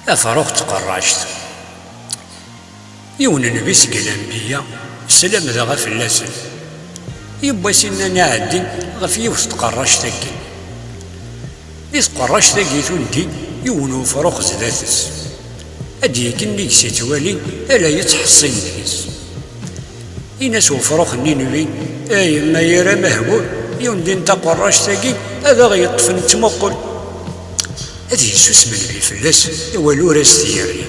أفروخ تقرشت يون نبيس الأنبياء السلام ذا غف اللاسن يبا سنة نعدي غف يوس تقرشت تاكي إذ قرشت تاكي تندي يونو فروخ زداتس أدي كنيك سيتوالي ألا يتحصين نيس إناس وفروخ النينوي أي ما يرى مهبول يوندي انت قرشت تاكي هذا غيطفن تمقل هذه سوس من بي فلاس والو راس تياري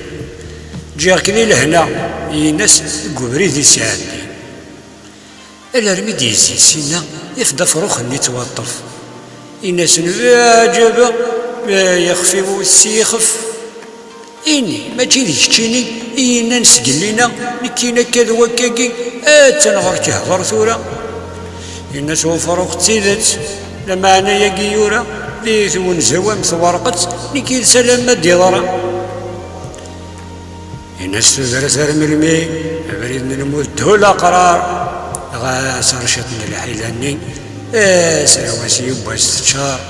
جا كذي لهنا يناس قبريد يساعدني الارمي ديزي سينا يفدى فروخ اللي توطف يناس عجبا يخفي والسيخف إني ما تجيني تشيني إنا نسقلينا نكينا كذا وكاكي تنغر كهضر ثورة الناس وفروخ تسيدت لما أنا يا قيورة ديث ونزوام ثورقت نكيل سلام مدي ضرا الناس تدرس الملمي بريد نموت دولا قرار غا سرشتني الحيلاني سلواسي يبا 6 شهر